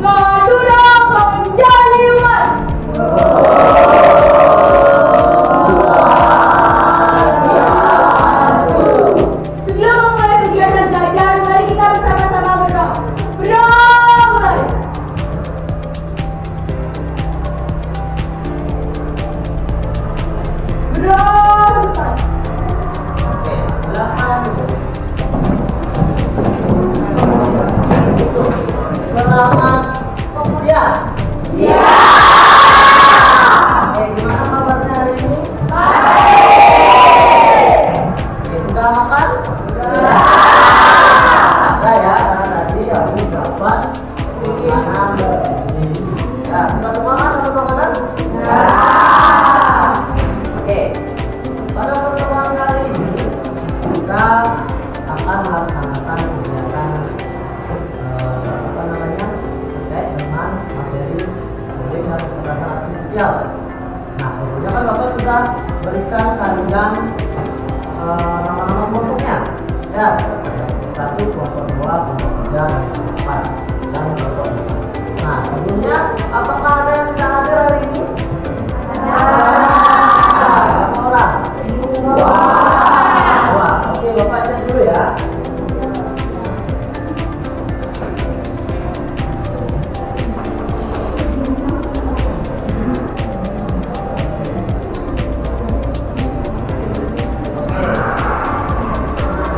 Madura menjadi emas. Sebelum memulai kegiatan belajar, mari kita bersama-sama berdoa. Berdoa mulai. Berdoa selesai. Oke, silakan. Selamat kuliah. Ya. Oke, gimana kabarnya hari ini? Baik. Oke, sudah makan? Ya. Sudah ya, karena tadi habis dapat makanan. Ya, sudah semua kan dapat makanan? Ya. Oke, pada pertemuan kali ini kita akan melaksanakan kegiatan apa namanya terkait dengan materi bullying dan kekerasan finansial. Nah, tentunya kan Bapak sudah berikan kalian nama-nama kelompoknya, ya, satu, kelompok dua, kelompok tiga, dan kelompok empat, dan kelompok lima. Nah, tentunya apakah ada yang tidak hadir hari ini? Berapa orang? Dua. Oke, Bapak cek dulu ya.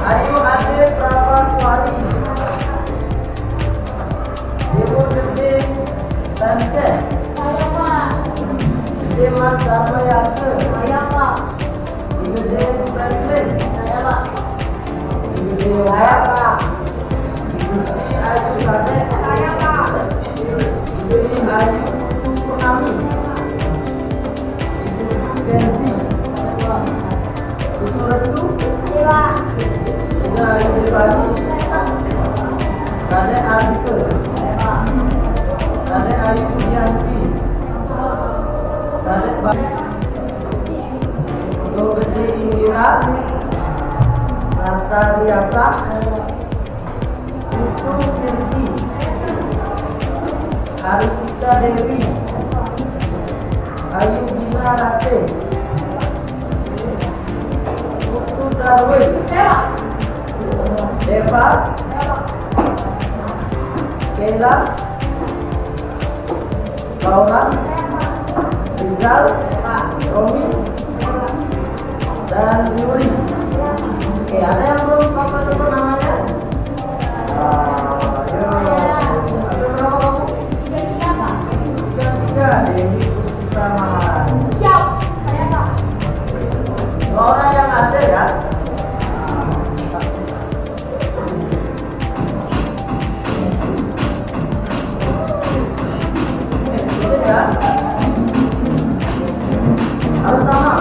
Ayo hadir berapa suami? Ibu Devi Tansen, Saya Pak. Dimas Dharma Yase, Saya Pak. Ibu Devi Franklin, Saya Pak. Ibu Dewi Wahab, Ibu Sri Ayu Kadek, Saya Pak. Ibu Sri Ayu Purnami, Ibu Kenzi, Ibu Restu, Iya. Ibu Ayu Dewani, Kadek Ardike, Kadek Ayu Pujianti, Kadek Untuk Gede Indira, Nanta Riasa, Putu Kirti, Arisita Dewi, Ayu Gina Rate, Putu Darwin, Deva, Kela, Laura, Rizal, Romi, dan Yuri. Oke, ada yang belum Bapak sebut namanya? Ayo. Ada berapa kamu? Tiga Pak. Tiga, Dewi Puspita Maharani. Siap. Saya Pak. Dua orang yang ada ya. Itu ya. Harus sama,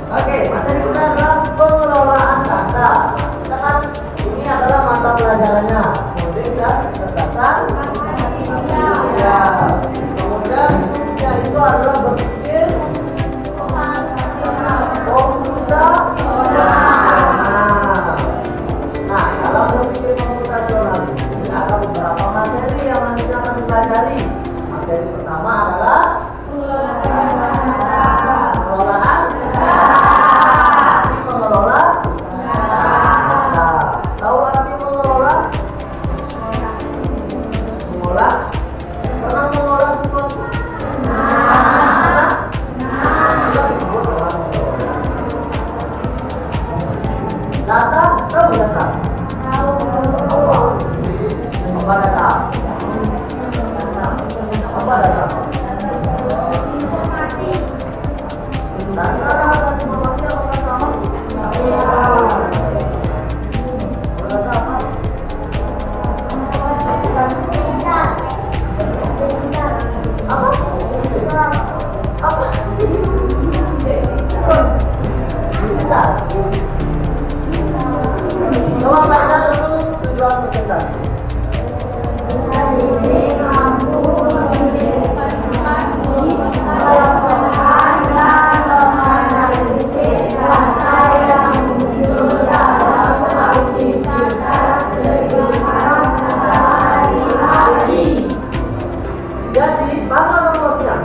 Oke, materi kita adalah pengelolaan data. Kita kan ini adalah mata pelajarannya, kemudian dan kekerasan. Ya, kemudian ya, itu adalah berpikir komputasional. Nah, dalam berpikir komputasional ini ada beberapa materi yang nanti akan dipelajari. Materi pertama adalah pengelolaan. Mengelola Data, tahu data? Apa data? Apa data? Data dan informasi apakah sama? Data apa? Apa? Apa? Pintar. Coba baca dulu tujuan presentasi. Jadi, mana rumusnya?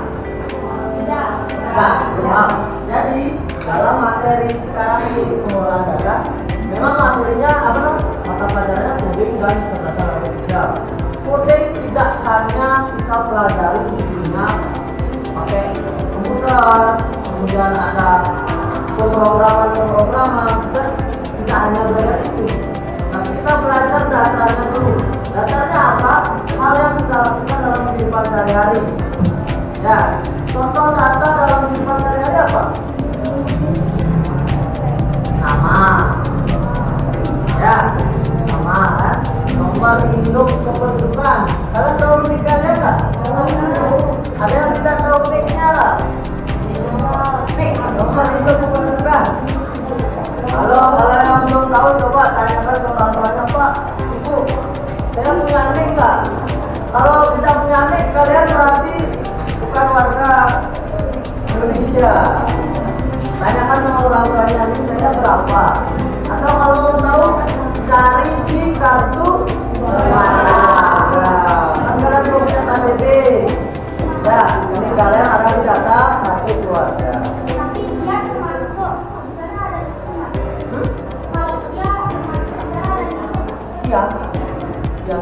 Nah, belum. Jadi, dalam materi sekarang ini pengolahan data, memang materinya apa namanya? Mata pelajarannya coding dan kecerdasan artifisial. Coding tidak hanya kita pelajari fungsinya pakai komputer, kemudian ada pemrograman, dan tidak hanya belajar itu. Nah, kita belajar datanya dulu. Datanya apa? Hal yang kita lakukan dalam kehidupan sehari-hari. Ya, contoh data dalam kehidupan sehari-hari apa? Nama, ya, nama kan, nomor induk kependudukan. Kalian tahu nicknya nggak? Ada yang tidak tahu nicknya lah? Nick, nomor induk kependudukan. Kalau yang belum tahu coba tanyakan ke orang tuanya, Pak, Ibu, saya punya nick nggak? Kalau tidak punya nick, kalian berarti bukan warga Indonesia. Tanyakan sama orang tuanya nick saya berapa. Atau kalau mau tahu, cari di kartu keluarga. Kan kalian belum punya KTP. Ya, ini kalian ada di data kartu keluarga. Iya. Iya.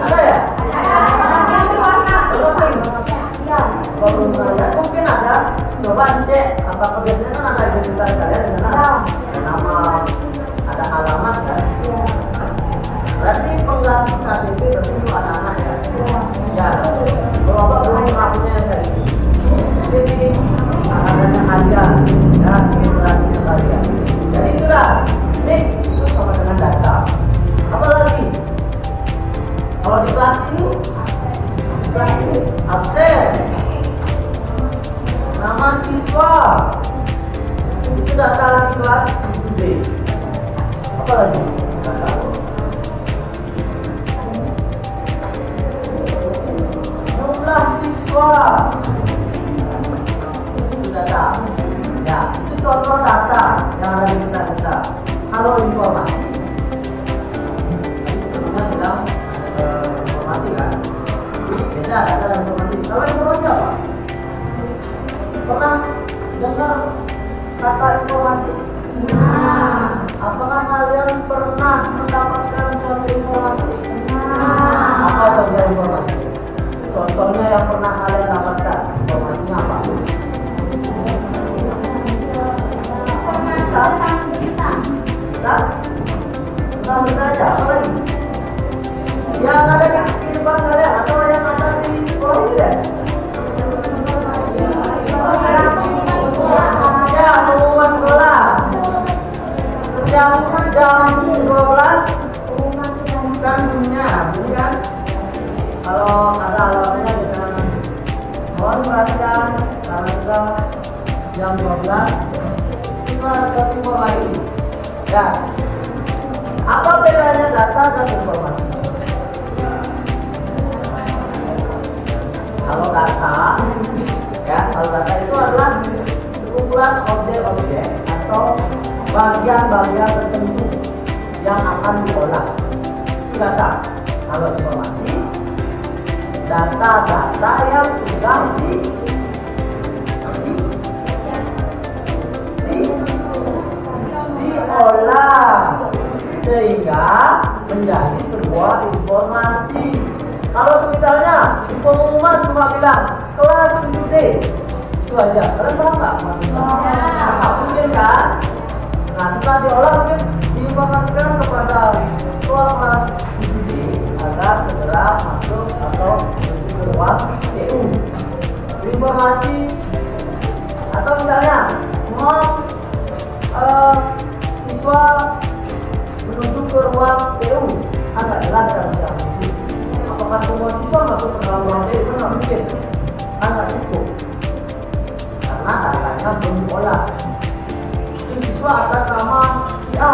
Ada ya? Belum ada. Mungkin ada. Coba cek. Apakah biasanya kan ada identitas kalian di sana? Ada nama, ada alamat kan? Berarti pengganti KTP berarti itu anak-anak ya? Ya. Kalau Bapak belum pernah punya kayak gitu. Jadi adanya kalian ya, generasi kalian. Jadi itulah. Nih, itu sama dengan data. Apa lagi? Kalau di kelas ini absen, nama siswa, itu data di kelas B. Apa lagi? Data. Jumlah siswa, itu data. Ya, itu contoh data yang ada di kita. Kalau informasi, kita bilang informasi kan, beda data dan informasi. Kalau informasi apa? Pernah dengar kata informasi? Apakah kalian pernah mendapatkan suatu informasi? Apa saja informasi? Contohnya yang pernah kalian dapatkan, informasinya apa? Tentang berita aja, apa lagi? Yang ada di kehidupan kalian atau yang ada di sekolah ini ya? Ya, pengumuman sekolah. Setiap jam 12 kan punya, kan? Kalau ada alatnya dengan mohon perhatian karena sudah jam 12 kita ada informasi. Ya, apa bedanya data dan informasi? Kalau data itu adalah sekumpulan objek-objek atau bagian-bagian tertentu yang akan diolah. Itu data. Kalau informasi, data-data yang sudah diolah sehingga menjadi sebuah informasi. Kalau misalnya di pengumuman cuma bilang kelas 7D, Itu aja. Kalian paham nggak maksudnya? Nah, mungkin kan? Nah, setelah diolah mungkin diinformasikan kepada ketua kelas studi agar segera masuk atau menuju ke ruang TU. Informasi atau misalnya siswa menuju ke ruang TU, agak jelas kan misalnya. Apakah semua siswa masuk ke dalam ruang TU? Kan nggak mungkin, kan nggak cukup karena datanya belum diolah. Siswa atas nama si A,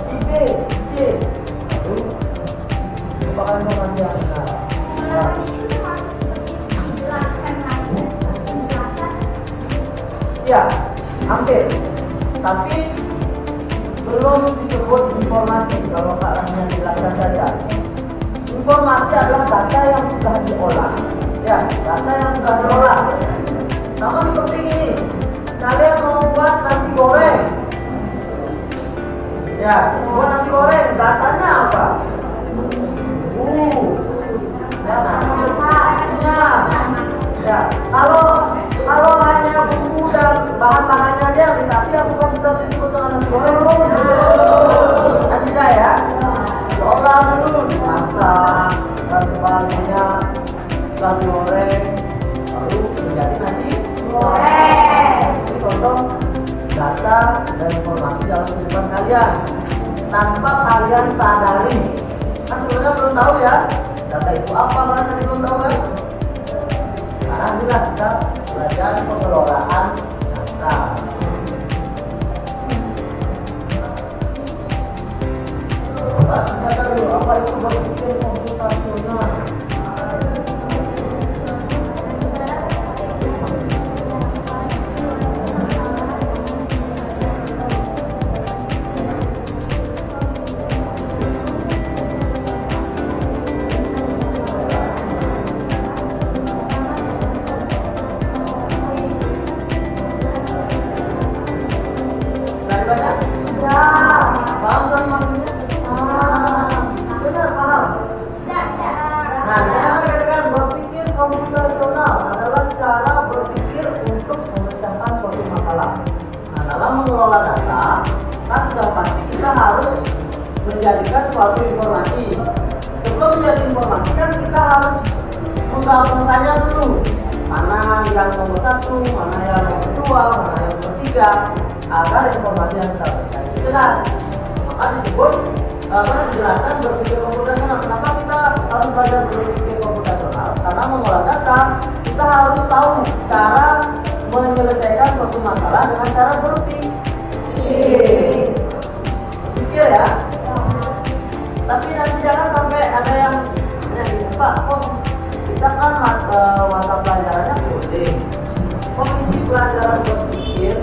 si B, si C, itu merupakan informasi yang benar. Ya, hampir. Tapi belum disebut informasi kalau caranya dijelaskan saja. Informasi adalah data yang sudah diolah. Ya, data yang sudah diolah. Sama seperti ini. Kalian mau buat nasi goreng. Ya, buat nasi goreng, datanya apa? Ya, nasinya. Ya, kalau hanya bumbu dan bahan-bahannya aja yang dikasih, apakah sudah disebut dengan nasi goreng? Kan tidak ya? Diolah dulu, dimasak, dan sebagainya, setelah digoreng, lalu menjadi nasi goreng. Ini contoh data dan informasi dalam kehidupan kalian tanpa kalian sadari. Kan sebenarnya belum tahu ya data itu apa, kan tadi belum tahu kan? Sekarang juga kita belajar pengelolaan data. Kita dulu apa itu berpikir komputasional. Mengelola data, kan sudah pasti kita harus menjadikan suatu informasi. Sebelum menjadi informasi kan kita harus menggabungkannya dulu. Mana yang nomor satu, mana yang nomor dua, mana yang nomor tiga, agar informasi yang kita berikan itu jelas. Maka disebut, dijelaskan berpikir komputasional. Kenapa kita harus belajar berpikir komputasional? Karena mengolah data, kita harus tahu cara menyelesaikan suatu masalah dengan cara berpikir ya. Tapi nanti jangan sampai ada yang gini, Pak, kok kita kan mata pelajarannya coding, kok isi pelajaran berpikir?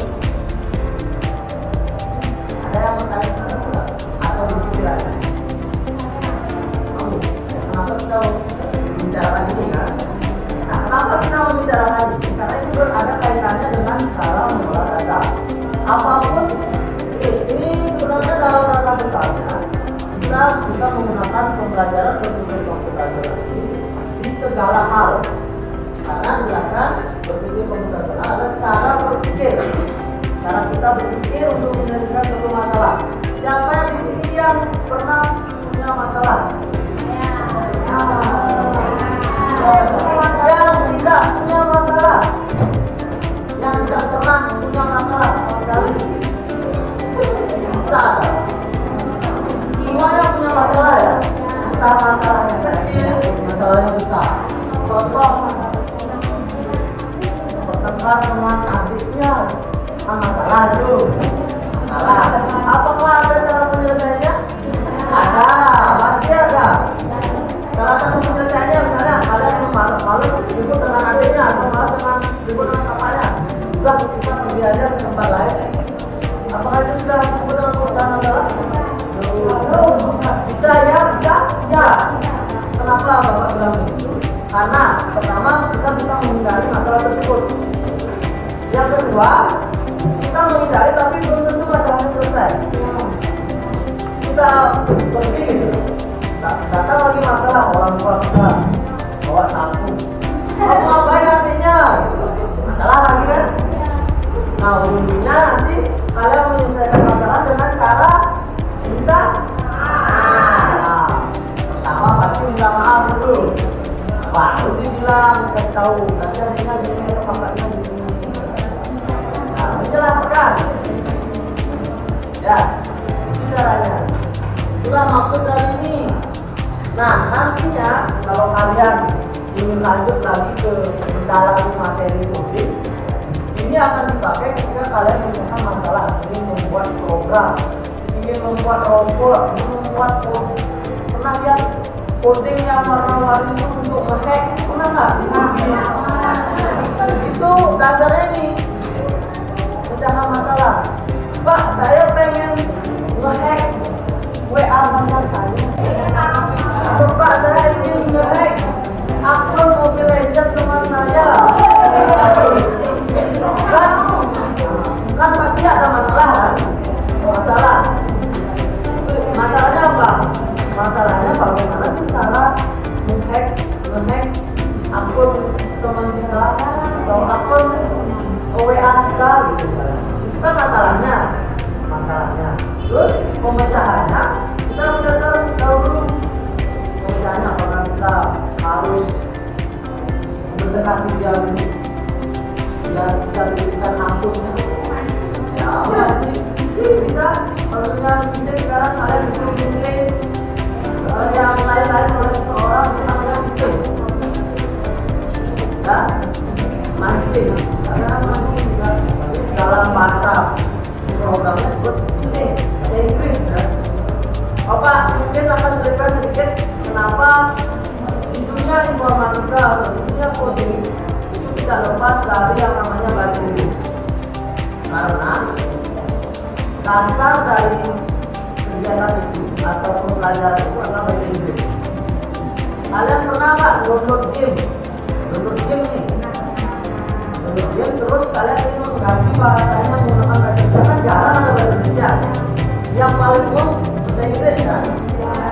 Ada yang bertanya enggak? Atau berpikir aja? Kenapa kita membicarakan ini kan? Nah, kenapa kita membicarakan ini? Karena itu ada kaitannya dengan cara mengolah data. Apapun ini sebenarnya dalam rangka besarnya kita bisa menggunakan pembelajaran berpikir komputasional ini di segala hal. Karena jelaskan berpikir komputasional adalah cara berpikir, cara kita berpikir untuk menyelesaikan suatu masalah. Siapa yang di sini yang pernah punya masalah? Yang tidak punya masalah, yang tidak pernah punya masalah sama sekali. Tidak ada. Semuanya punya masalah ya. Entah masalahnya kecil, masalahnya besar. Contoh, bertengkar dengan adiknya, masalah itu. Masalah. Apakah ada cara menyelesaikannya? Ada, pasti ada. Salah satu penyelesaiannya misalnya kalian malu ribut dengan adiknya atau malu dengan ribut dengan kakaknya, sudah kita pergi aja ke tempat lain. Apakah itu sudah disebut dengan perusahaan adalah? Bisa ya, bisa ya. Kenapa Bapak bilang begitu? Karena pertama kita bisa menghindari masalah tersebut. Yang kedua, kita menghindari tapi belum tentu masalahnya selesai. Kita pergi datang lagi masalah, orang tua kita bawa sapu. Kamu ngapain artinya? Masalah lagi kan? Ya, itu caranya. Itulah maksud dari ini. Nah, nantinya kalau kalian ingin lanjut lagi ke mendalami materi coding, ini akan dipakai ketika kalian menyelesaikan masalah ingin membuat program, ingin membuat robot, ingin membuat coding. Pernah lihat coding yang warna-warni itu untuk nge-hack? Pernah nggak? Itu dasarnya ini pecahan masalah. Pak, saya pengen nge-hack WA mantan saya. Atau Pak, saya ingin nge-hack akun Mobile Legends teman saya. Kan pasti ada masalah kan? Masalahnya apa? Masalahnya bagaimana sih cara nge-hack akun teman kita atau akun WA kita gitu kan? Itu kan masalahnya. Terus pemecahannya kita lihat dulu pemecahannya, apakah kita harus mendekati dia bisa diberikan akunnya. Ya wajib sih bisa, harusnya bisa. Sekarang kalian bisa memilih yang lain-lain oleh seseorang namanya phishing. Ya, mancing. Karena mancing juga dalam bahasa programnya disebut phishing, bahasa Inggris ya. Bapak mungkin akan cerita sedikit kenapa di dunia informatika atau di dunia coding itu tidak lepas dari yang namanya bahasa Inggris. Karena dasar dari kegiatan itu ataupun pelajaran itu adalah bahasa Inggris. Kalian pernah nggak download game nih, download game terus kalian ingin mengganti bahasanya menggunakan bahasa Inggris, kan jarang ada bahasa Indonesia. Yang paling umum bahasa Inggris kan? Karena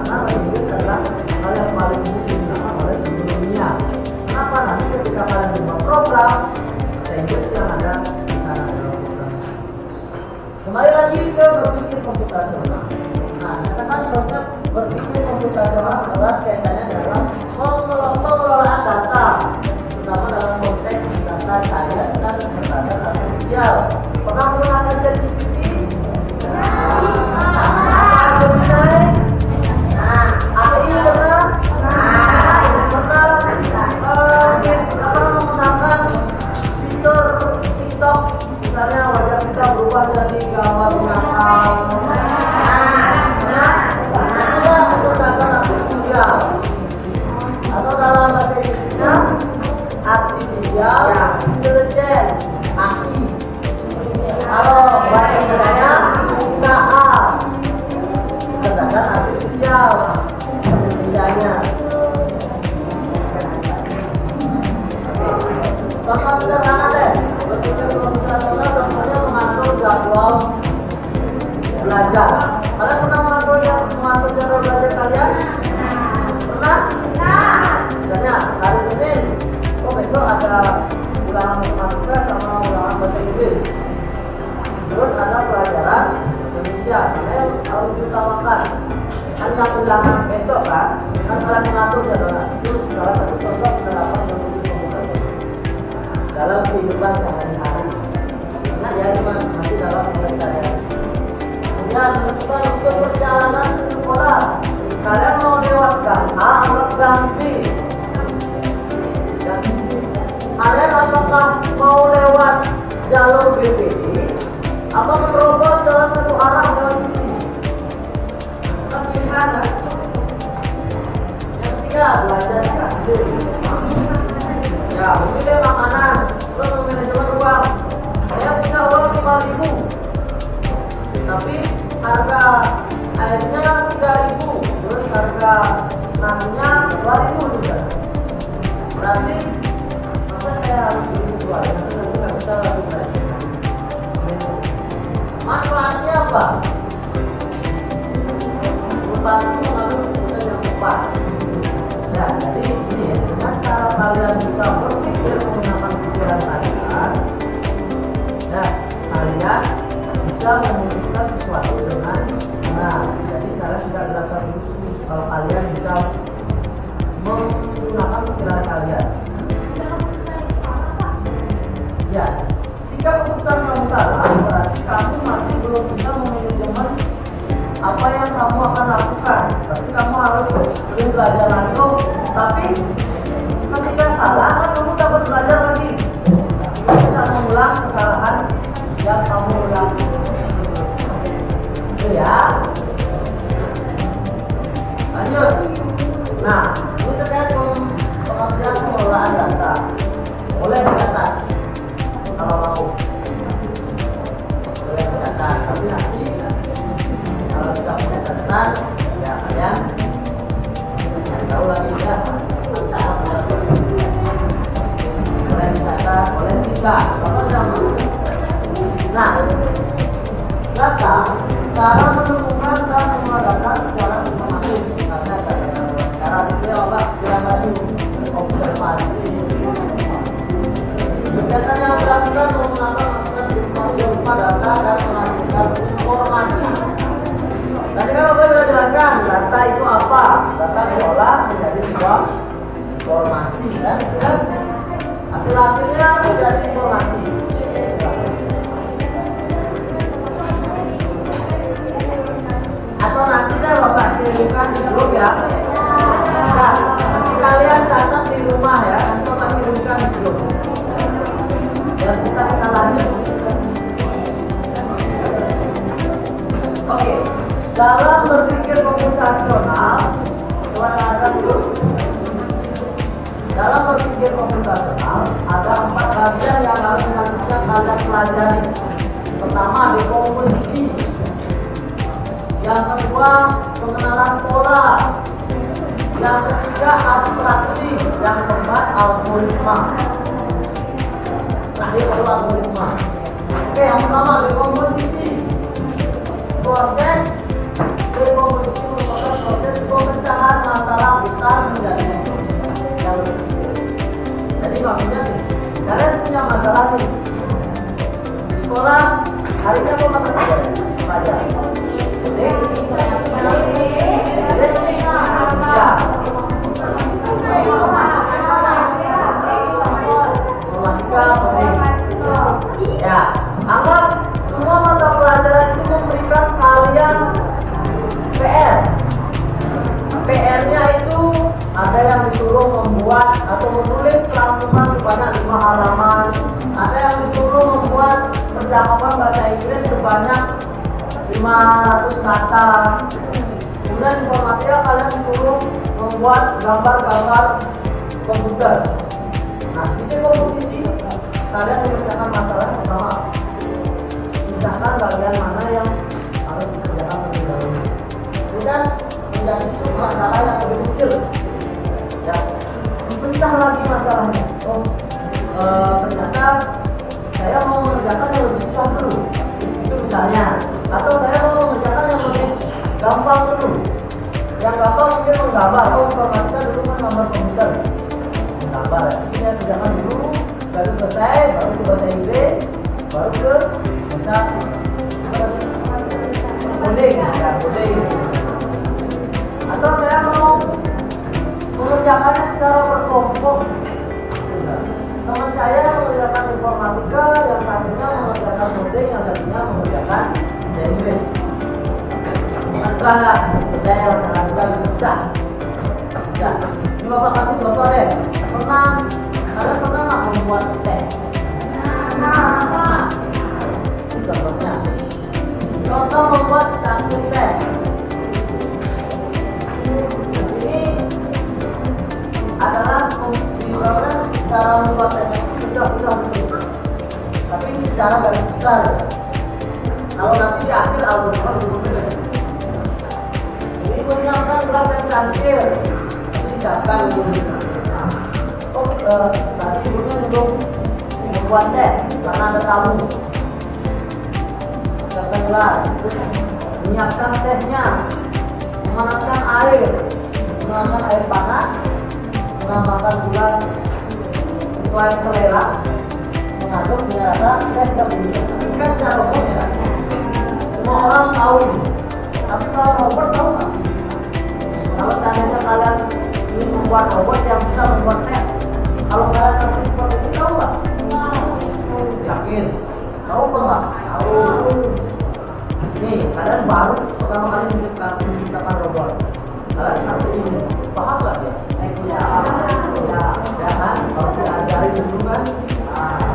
bahasa Inggris adalah hal yang paling umum digunakan oleh seluruh dunia. Kenapa? Nanti ketika kalian membuat program, bahasa Inggris yang ada di sana dalam program. Kembali lagi ke berpikir komputasional. Nah, katakan konsep berpikir komputasional adalah kaitannya dalam pengelolaan data, terutama dalam konteks data sains dan data artifisial. Pernah menggunakan ChatGPT? Misalnya wajah kita berubah jadi gambar binatang. Atau dalam bahasa Inggrisnya artificial intelligence, AI. Kalau bahasa Inggrisnya KA, kecerdasan artifisial, misalnya. Contoh sederhana deh, berpikir komputasional contohnya mengatur jadwal belajar. Kalian pernah mengatur jadwal belajar kalian? Pernah? Misalnya hari Senin, besok ada ulangan matematika sama ulangan bahasa Inggris. Terus ada pelajaran bahasa Indonesia, kalian harus diutamakan. Kan yang ulangan besok kan kalian mengatur jadwal. Itu salah satu contoh penerapan dalam kehidupan sehari-hari. Nah, ya cuma masih dalam keseharian. Kemudian menentukan untuk perjalanan ke sekolah. Kalian mau lewat gang A atau gang B? Kalian apakah mau lewat jalur BPI atau menerobos dalam satu arah jalan sini? Kan pilihan kan? Yang ketiga, belajar kasih. Ya, memilih makanan, terus manajemen uang. Saya punya uang 5.000, tapi harga airnya 3.000, terus harga nasinya 2.000 juga. Berarti masa saya harus beli dua? Nanti nggak bisa lagi belajar. Manfaatnya apa? Membantu mengambil keputusan yang tepat. Ya, jadi ini ya, dengan cara kalian bisa berpikir menggunakan pikiran kalian, ya, kalian bisa memutuskan sesuatu dengan benar. Jadi kalian tidak berasa rusuh kalau kalian bisa menggunakan pikiran kalian. Ya, jika keputusan kamu salah, berarti kamu masih belum belum bisa memanajemen apa yang kamu akan lakukan, tapi kamu harus lebih belajar lagi. Tapi ketika salah kan kamu dapat belajar lagi. Kita mengulang kesalahan yang kamu ulangi. Itu ya. Lanjut. Nah, ini terkait pengertian pengelolaan data. Boleh dicatat kalau mau. Boleh dicatat, tapi nanti kalau kita punya catatan, ya kalian tahu lagi ya. Boleh dicatat, boleh tidak. Nah, data cara menentukan dan mengadakan secara sistematis. Misalnya cara itu apa? Cara baju observasi. Kegiatan yang dilakukan menggunakan berupa data dan mengajukan informasi. Tadi kan Bapak sudah jelaskan data itu apa? Data diolah menjadi sebuah informasi, kan? Hasil akhirnya menjadi informasi. Atau nanti deh Bapak kirimkan di grup ya. Nah, nanti kalian catat di rumah ya, atau Bapak kirimkan di grup. Dan kita lanjut. Oke, dalam berpikir komputasional, ada dulu. Dalam berpikir komputasional ada 4 bagian yang harus kalian pelajari. Pertama, dekomposisi. Yang kedua, pengenalan pola. Yang ketiga, abstraksi. Yang keempat, algoritma. Nah, ini adalah algoritma. Oke, yang pertama, dekomposisi. Proses dekomposisi merupakan proses pemecahan masalah besar menjadi yang kecil. Jadi maksudnya, kalian punya masalah nih di sekolah, harinya apa mata pelajaran? Ya, anggap semua mata pelajaran itu memberikan kalian PR. PR-nya itu ada yang disuruh membuat atau menulis rangkuman sebanyak 5 halaman, ada yang disuruh membuat percakapan bahasa Inggris sebanyak 500 kata. Kemudian informatika kalian disuruh membuat gambar-gambar komputer. Nah, itu komposisi kalian mengerjakan masalah pertama. Misalkan bagian mana yang harus dikerjakan terlebih dahulu. Kemudian menjadi masalah yang lebih kecil. Ya, dipecah lagi masalahnya. Ternyata saya mau mengerjakan yang lebih susah dulu. Itu misalnya. Atau saya mau mengerjakan yang lebih gampang dulu. Yang gampang mungkin menggambar. Informatika dulu kan gambar komputer. Menggambar. Jadi saya kerjakan dulu, baru selesai, baru ke bahasa Inggris, baru ke bahasa coding, ya coding. Atau saya mau mengerjakannya secara berkelompok. Teman saya mengerjakan informatika, yang satunya mengerjakan coding, yang satunya mengerjakan bahasa Inggris. Antara saya lakukan bisa. Ini Bapak kasih contoh deh. Kalian pernah nggak membuat teh? Ini contohnya. Contoh membuat satu teh. Ini adalah cara membuat teh sudah betul. Tapi ini secara garis besar. Kalau nanti di akhir algoritma berbeda. Ini menyiapkan gelas yang cantik. Ini siapkan dulu. Tadi ibunya belum membuat teh karena ada tamu. Siapkan gelas, menyiapkan tehnya, memanaskan air, menggunakan air panas, menambahkan gula sesuai selera, mengaduk ternyata teh tidak begitu. Ini kan secara umum ya, semua orang tahu. Tapi kalau robot tahu nggak? Kalau seandainya kalian ingin membuat robot yang bisa membuat teh, kalau kalian kasih seperti itu tahu nggak? Yakin? Tahu apa nggak? Tahu. baru pertama kali menciptakan robot. Kalian pasti ini paham nggak ya? Ya kan? Kalau kita ajarin dulu kan,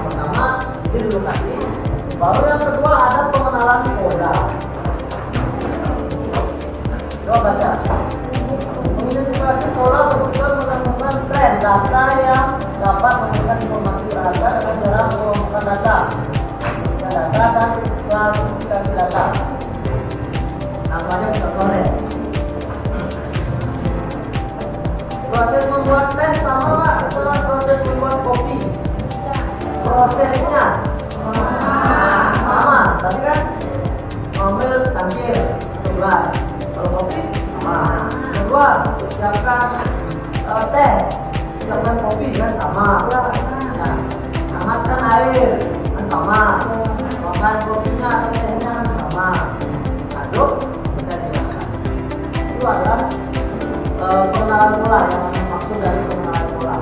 pertama ini dulu kasih. Baru yang kedua ada pengenalan pola. Coba baca. Mengidentifikasi pola bertujuan menemukan tren data yang dapat memberikan informasi berharga dengan cara mengumpulkan data dan klasifikasi data. Namanya contohnya. Proses membuat teh sama nggak dengan proses membuat kopi? Prosesnya sama, tapi kan ngambil cangkir gelas. Kalau kopi sama. Kedua, siapkan teh, siapkan kopi kan sama. Nah, hangatkan air kan sama. Makan kopinya atau tehnya kan sama. Aduk, bisa jelaskan. Itu adalah pengenalan pola yang maksud dari pengenalan pola.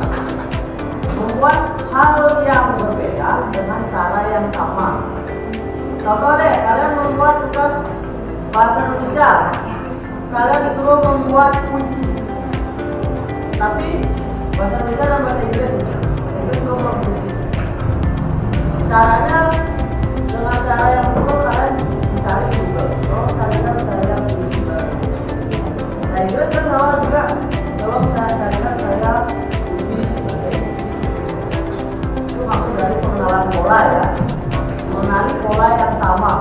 Membuat hal yang berbeda dengan cara yang sama. Contoh deh, kalian membuat tugas bahasa Indonesia. Kalian disuruh membuat puisi. Tapi bahasa Indonesia dan bahasa Inggris. Bahasa Inggris disuruh membuat puisi. Caranya dengan cara yang betul kalian mencari Google. Kalau carikan saya puisi baru. Bahasa Inggris kan sama juga. Kalau saya carikan saya puisi. Itu maksud dari pengenalan pola ya. Mengenali pola yang sama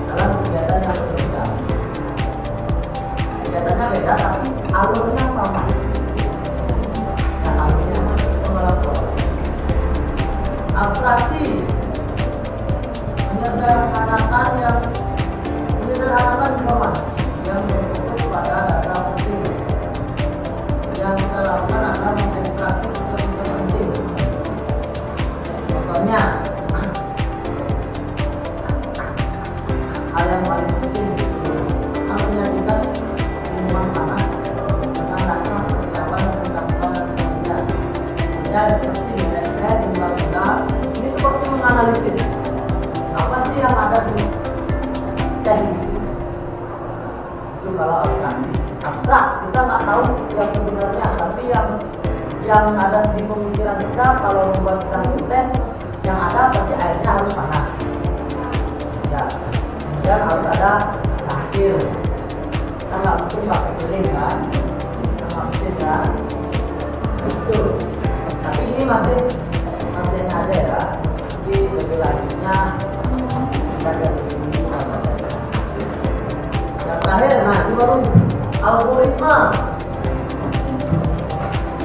dalam kegiatan yang berbeda. Kegiatannya beda tapi alurnya sama. Nah, alurnya pengenalan pola. Abstraksi menyederhanakan jawaban yang berfokus pada data penting. Yang kita lakukan adalah mengekstraksi unsur-unsur penting. Contohnya, hal yang paling penting menyajikan minuman panas dengan data persiapan pencabutan dan penelitian. Dan seperti saya tinggal ini seperti menganalisis apa sih yang ada di teknik itu. Kalau abstraksi abstrak kita nggak tahu yang sebenarnya, tapi yang ada di pemikiran kita kalau membuat sesuatu teh yang ada pasti airnya harus panas ya, kemudian harus ada cangkir. Kita nggak mungkin pakai piring kan, kita nggak mungkin kan itu. Tapi ini masih ada ya, jadi lebih lanjutnya kita jadi yang terakhir. Nah itu baru algoritma.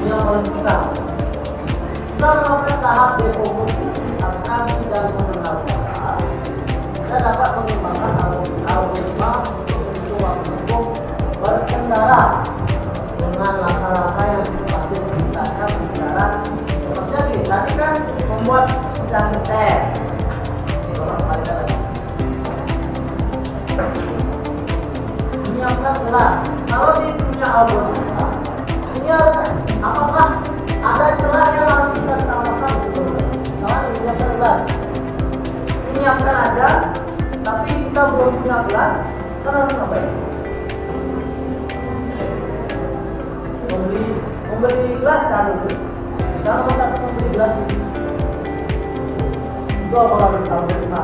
Ini yang paling susah. Kita melakukan tahap dekomposisi, abstraksi dan mengenal pola. Kita dapat mengembangkan algoritma untuk bentuk waktu hukum berkendara dengan langkah-langkah yang sifatnya berdasarkan pembicaraan. Jadi tadi kan membuat cangkir teh. Ini kalau kembali lagi. Menyiapkan gelas. Kalau di dunia algoritma, ini harus apakah ada celah yang harus bisa ditambahkan? Misalnya menyiapkan gelas. Menyiapkan aja, tapi kita belum punya gelas, kita harus ngapain? Membeli gelas kan itu. Misalnya kita membeli gelas ini, jual melalui algoritma.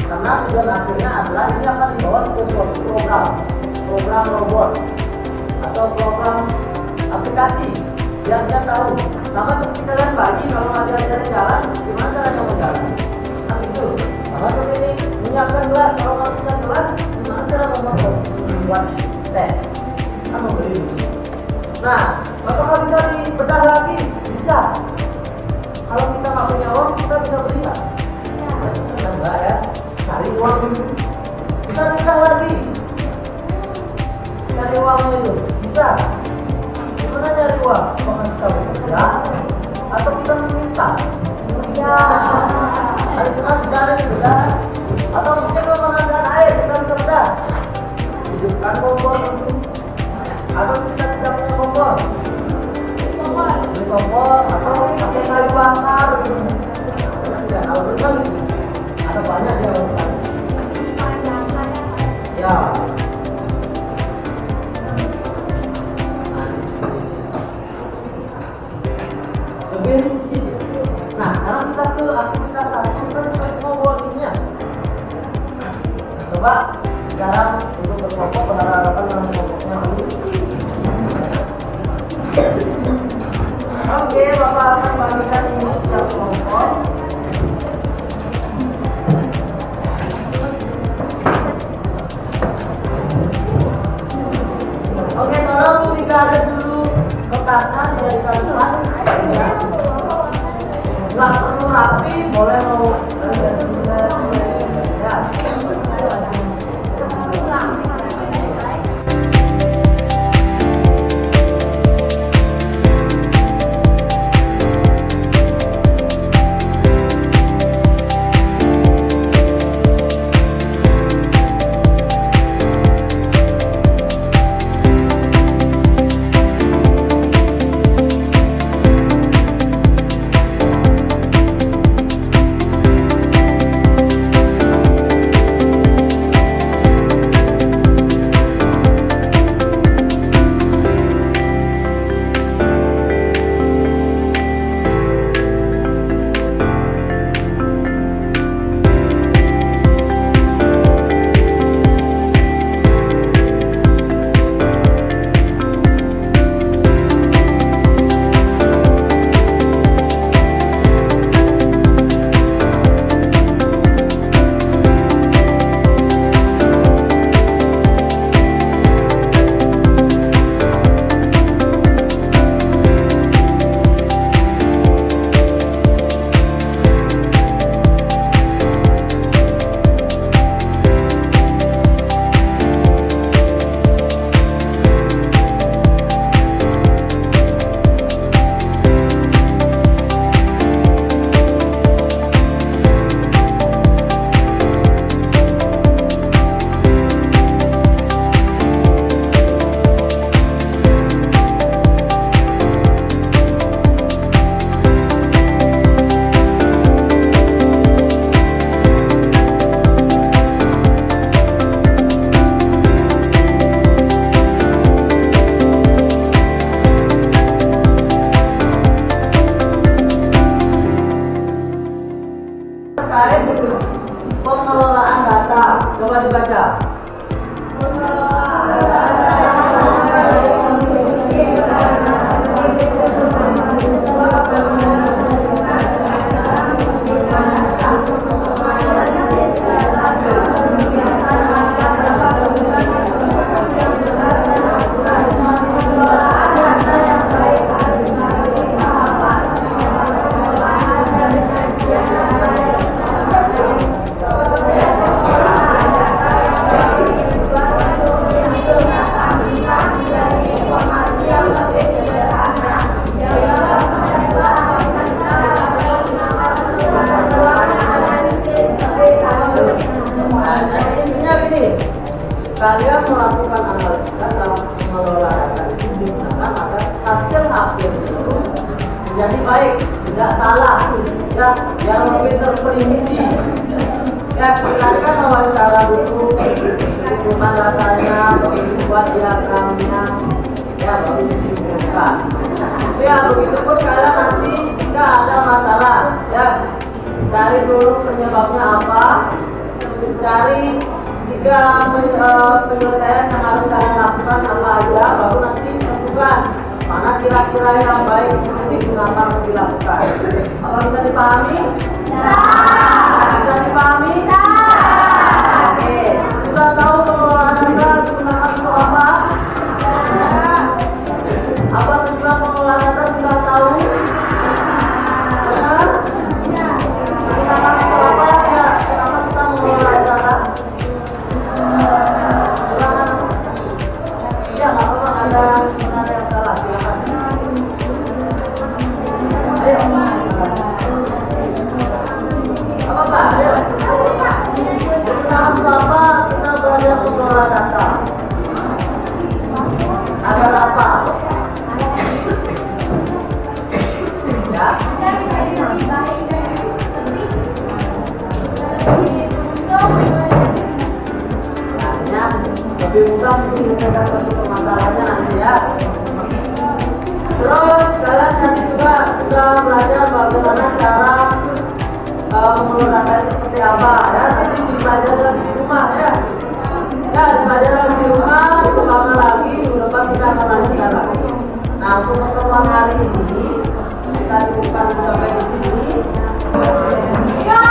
Karena tujuan akhirnya adalah ini akan dibawa ke suatu program robot atau program aplikasi yang dia tahu. Sama seperti kalian bagi kalau ngajarin jalan, gimana caranya mau jalan? Nah itu. Sama seperti ini menyiapkan gelas, kalau nggak punya gelas, gimana cara membuat teh? Kita mau beli. Nah, apakah bisa dibedah lagi? Bisa. Kalau kita nggak punya uang, kita bisa beli nggak? Kita enggak ya. Cari uang dulu. Kita bisa lagi. Cari uangnya itu. Bisa. Gimana cari uang? Apakah kita bekerja atau kita meminta? Ya. Hari kita bisa ada bedah. Atau mungkin mengandalkan air kita bisa bedah. Hidupkan kompor tentu. Atau kita tidak punya kompor. Beli kompor atau pakai kayu bakar. Tidak, kalau benar ada banyak yang Ya. Lebih rinci. Nah, sekarang kita ke aktivitas 1, kita mau wordingnya. Coba sekarang untuk berkelompok berhadapan dengan kelompoknya dulu. Oke, Bapak akan bagikan ini setiap kelompok. Oke, tolong digaris dulu kotaknya dari kalian. Ya. Nggak perlu rapi, boleh mau ya. Terkait pengelolaan data, coba dibaca. Kalian melakukan analisa dalam mengelola data itu digunakan agar hasil-hasil itu menjadi baik, tidak salah, ya, yang lebih terperinci. Ya, silakan wawancara dulu, hubungan datanya, buat diagramnya, ya, baru disimpulkan. Ya, begitu pun kalian nanti jika ada masalah, ya, cari dulu penyebabnya apa, cari tiga penyelesaian yang harus kalian lakukan apa aja, baru nanti tentukan mana kira-kira yang baik untuk digunakan untuk dilakukan. Apa bisa dipahami? Bisa dipahami? Oke, sudah tahu pengelolaan data digunakan untuk apa? Apa tujuan pengelolaan data sudah tahu? Benar? Digunakan untuk apa ya? Kenapa kita mengelola data? Ya, nggak apa-apa, ada yang salah, silakan. Ayo. Apa-apa, ayo. Kenapa kita belajar mengelola data? Agar apa? Ya. Artinya lebih mudah menyelesaikan suatu permasalahannya nanti ya. Terus kalian tadi juga sudah belajar bagaimana cara mengelola data itu seperti apa ya. Nanti dipelajari lagi di rumah ya. Ya, dipelajari lagi di rumah, dikembangkan lagi, minggu depan kita akan lanjutkan lagi. Nah, untuk pertemuan hari ini kita cukupkan sampai di sini. Ya,